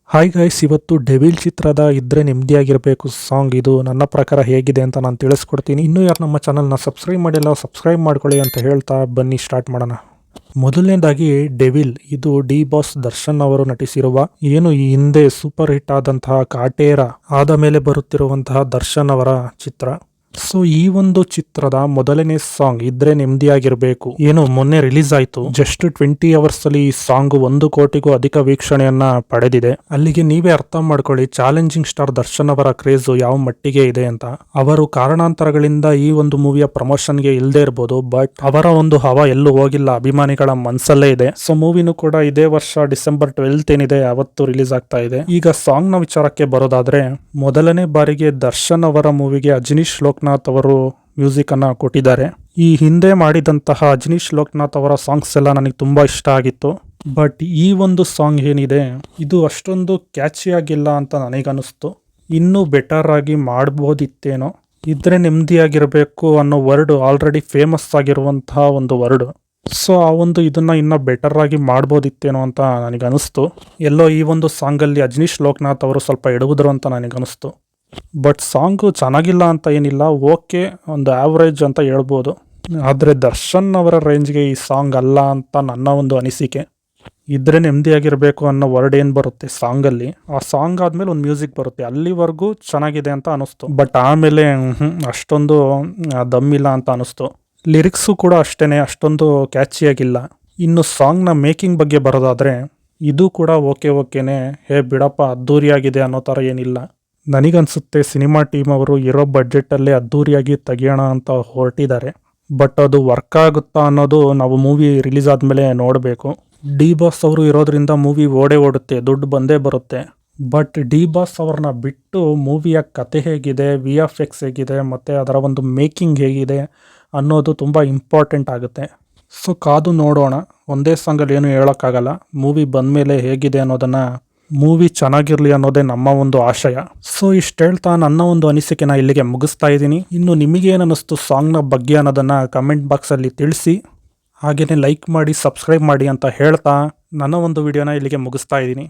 Hi guys, ಇವತ್ತು devil ಚಿತ್ರದ ಇದ್ರೆ ನೆಮ್ಮದಿಯಾಗಿರಬೇಕು ಸಾಂಗ್ ಇದು ನನ್ನ ಪ್ರಕಾರ ಹೇಗಿದೆ ಅಂತ ನಾನು ತಿಳಿಸ್ಕೊಡ್ತೀನಿ. ಇನ್ನೂ ಯಾರು ನಮ್ಮ ಚಾನಲ್ನ ಸಬ್ಸ್ಕ್ರೈಬ್ ಮಾಡಿಲ್ಲ ಸಬ್ಸ್ಕ್ರೈಬ್ ಮಾಡ್ಕೊಳ್ಳಿ ಅಂತ ಹೇಳ್ತಾ ಬನ್ನಿ ಸ್ಟಾರ್ಟ್ ಮಾಡೋಣ. ಮೊದಲನೇದಾಗಿ ಡೆವಿಲ್ ಇದು ಡಿ ಬಾಸ್ ದರ್ಶನ್ ಅವರು ನಟಿಸಿರುವ ಏನು ಈ ಹಿಂದೆ ಸೂಪರ್ ಹಿಟ್ ಆದಂತಹ ಕಾಟೇರ ಆದ ಮೇಲೆ ಬರುತ್ತಿರುವಂತಹ ದರ್ಶನ್ ಅವರ ಚಿತ್ರ. ಸೊ ಈ ಒಂದು ಚಿತ್ರದ ಮೊದಲನೇ ಸಾಂಗ್ ಇದ್ರೆ ನೆಮ್ಮದಿಯಾಗಿರ್ಬೇಕು ಏನು ಮೊನ್ನೆ ರಿಲೀಸ್ ಆಯ್ತು. ಜಸ್ಟ್ 20 ಅವರ್ಸ್ ಅಲ್ಲಿ ಈ ಸಾಂಗ್ 1 ಕೋಟಿಗೂ ಅಧಿಕ ವೀಕ್ಷಣೆಯನ್ನ ಪಡೆದಿದೆ. ಅಲ್ಲಿಗೆ ನೀವೇ ಅರ್ಥ ಮಾಡ್ಕೊಳ್ಳಿ ಚಾಲೆಂಜಿಂಗ್ ಸ್ಟಾರ್ ದರ್ಶನ್ ಅವರ ಕ್ರೇಜ್ ಯಾವ ಮಟ್ಟಿಗೆ ಇದೆ ಅಂತ. ಅವರು ಕಾರಣಾಂತರಗಳಿಂದ ಈ ಒಂದು ಮೂವಿಯ ಪ್ರಮೋಷನ್ಗೆ ಇಲ್ಲದೆ ಇರಬಹುದು, ಬಟ್ ಅವರ ಒಂದು ಹವಾ ಎಲ್ಲೂ ಹೋಗಿಲ್ಲ, ಅಭಿಮಾನಿಗಳ ಮನಸ್ಸಲ್ಲೇ ಇದೆ. ಸೊ ಮೂವಿನೂ ಕೂಡ ಇದೇ ವರ್ಷ ಡಿಸೆಂಬರ್ 12 ಏನಿದೆ ಅವತ್ತು ರಿಲೀಸ್ ಆಗ್ತಾ ಇದೆ. ಈಗ ಸಾಂಗ್ ನ ವಿಚಾರಕ್ಕೆ ಬರೋದಾದ್ರೆ, ಮೊದಲನೇ ಬಾರಿಗೆ ದರ್ಶನ್ ಅವರ ಮೂವಿಗೆ ಅಜನೀಶ್ ಲೋಕನಾಥ್ ಅವರು ಮ್ಯೂಸಿಕ್ ಅನ್ನ ಕೊಟ್ಟಿದ್ದಾರೆ. ಈ ಹಿಂದೆ ಮಾಡಿದಂತಹ ಅಜನೀಶ್ ಲೋಕನಾಥ್ ಅವರ ಸಾಂಗ್ಸ್ ಎಲ್ಲ ನನಗೆ ತುಂಬಾ ಇಷ್ಟ ಆಗಿತ್ತು. ಬಟ್ ಈ ಒಂದು ಸಾಂಗ್ ಏನಿದೆ ಇದು ಅಷ್ಟೊಂದು ಕ್ಯಾಚಿ ಆಗಿಲ್ಲ ಅಂತ ನನಗನ್ನಿಸ್ತು. ಇನ್ನೂ ಬೆಟರ್ ಆಗಿ ಮಾಡ್ಬೋದಿತ್ತೇನೋ. ಇದ್ರೆ ನೆಮ್ಮದಿಯಾಗಿರಬೇಕು ಅನ್ನೋ ವರ್ಡ್ ಆಲ್ರೆಡಿ ಫೇಮಸ್ ಆಗಿರುವಂತಹ ಒಂದು ವರ್ಡ್. ಸೊ ಆ ಒಂದು ಇದನ್ನ ಇನ್ನ ಬೆಟರ್ ಆಗಿ ಮಾಡ್ಬೋದಿತ್ತೇನೋ ಅಂತ ನನಗನ್ನಿಸ್ತು. ಎಲ್ಲೋ ಈ ಒಂದು ಸಾಂಗಲ್ಲಿ ಅಜನೀಶ್ ಲೋಕನಾಥ್ ಅವರು ಸ್ವಲ್ಪ ಎಡವುದ್ರು ಅಂತ ನನಗನ್ನಿಸ್ತು. ಬಟ್ ಸಾಂಗು ಚೆನ್ನಾಗಿಲ್ಲ ಅಂತ ಏನಿಲ್ಲ, ಓಕೆ, ಒಂದು ಆವ್ರೇಜ್ ಅಂತ ಹೇಳ್ಬೋದು. ಆದರೆ ದರ್ಶನ್ ಅವರ ರೇಂಜ್ಗೆ ಈ ಸಾಂಗ್ ಅಲ್ಲ ಅಂತ ನನ್ನ ಒಂದು ಅನಿಸಿಕೆ. ಇದ್ರೆ ನೆಮ್ಮದಿಯಾಗಿರಬೇಕು ಅನ್ನೋ ವರ್ಡ್ ಏನು ಬರುತ್ತೆ ಸಾಂಗಲ್ಲಿ, ಆ ಸಾಂಗ್ ಆದಮೇಲೆ ಒಂದು ಮ್ಯೂಸಿಕ್ ಬರುತ್ತೆ, ಅಲ್ಲಿವರೆಗೂ ಚೆನ್ನಾಗಿದೆ ಅಂತ ಅನಿಸ್ತು. ಬಟ್ ಆಮೇಲೆ ಅಷ್ಟೊಂದು ದಮ್ಮಿಲ್ಲ ಅಂತ ಅನಿಸ್ತು. ಲಿರಿಕ್ಸು ಕೂಡ ಅಷ್ಟೇ ಅಷ್ಟೊಂದು ಕ್ಯಾಚಿಯಾಗಿಲ್ಲ. ಇನ್ನು ಸಾಂಗ್ನ ಮೇಕಿಂಗ್ ಬಗ್ಗೆ ಬರೋದಾದರೆ ಇದು ಕೂಡ ಓಕೆನೇ, ಬಿಡಪ್ಪ ಅದ್ದೂರಿಯಾಗಿದೆ ಅನ್ನೋ ಥರ ಏನಿಲ್ಲ. ನನಗನ್ಸುತ್ತೆ ಸಿನಿಮಾ ಟೀಮ್ ಅವರು ಇರೋ ಬಡ್ಜೆಟಲ್ಲೇ ಅದ್ದೂರಿಯಾಗಿ ತೆಗಿಯೋಣ ಅಂತ ಹೊರಟಿದ್ದಾರೆ. ಬಟ್ ಅದು ವರ್ಕ್ ಆಗುತ್ತಾ ಅನ್ನೋದು ನಾವು ಮೂವಿ ರಿಲೀಸ್ ಆದಮೇಲೆ ನೋಡಬೇಕು. ಡಿ ಬಾಸ್ ಅವರು ಇರೋದ್ರಿಂದ ಮೂವಿ ಓಡುತ್ತೆ, ದುಡ್ಡು ಬಂದೇ ಬರುತ್ತೆ. ಬಟ್ ಡಿ ಬಾಸ್ ಅವ್ರನ್ನ ಬಿಟ್ಟು ಮೂವಿಯ ಕತೆ ಹೇಗಿದೆ, VFX ಹೇಗಿದೆ, ಮತ್ತು ಅದರ ಒಂದು ಮೇಕಿಂಗ್ ಹೇಗಿದೆ ಅನ್ನೋದು ತುಂಬ ಇಂಪಾರ್ಟೆಂಟ್ ಆಗುತ್ತೆ. ಸೊ ಕಾದು ನೋಡೋಣ. ಒಂದೇ ಸಾಂಗಲ್ಲಿ ಏನು ಹೇಳೋಕ್ಕಾಗಲ್ಲ. ಮೂವಿ ಬಂದಮೇಲೆ ಹೇಗಿದೆ ಅನ್ನೋದನ್ನು, ಮೂವಿ ಚೆನ್ನಾಗಿರಲಿ ಅನ್ನೋದೇ ನಮ್ಮ ಒಂದು ಆಶಯ. ಸೊ ಇಷ್ಟು ಹೇಳ್ತಾ ನನ್ನ ಒಂದು ಅನಿಸಿಕೆನ ಇಲ್ಲಿಗೆ ಮುಗಿಸ್ತಾ ಇದ್ದೀನಿ. ಇನ್ನು ನಿಮಗೇನು ಅನ್ನಿಸ್ತು ಸಾಂಗ್ನ ಬಗ್ಗೆ ಅನ್ನೋದನ್ನು ಕಮೆಂಟ್ ಬಾಕ್ಸಲ್ಲಿ ತಿಳಿಸಿ. ಹಾಗೆಯೇ ಲೈಕ್ ಮಾಡಿ ಸಬ್ಸ್ಕ್ರೈಬ್ ಮಾಡಿ ಅಂತ ಹೇಳ್ತಾ ನನ್ನ ಒಂದು ವಿಡಿಯೋನ ಇಲ್ಲಿಗೆ ಮುಗಿಸ್ತಾ ಇದ್ದೀನಿ.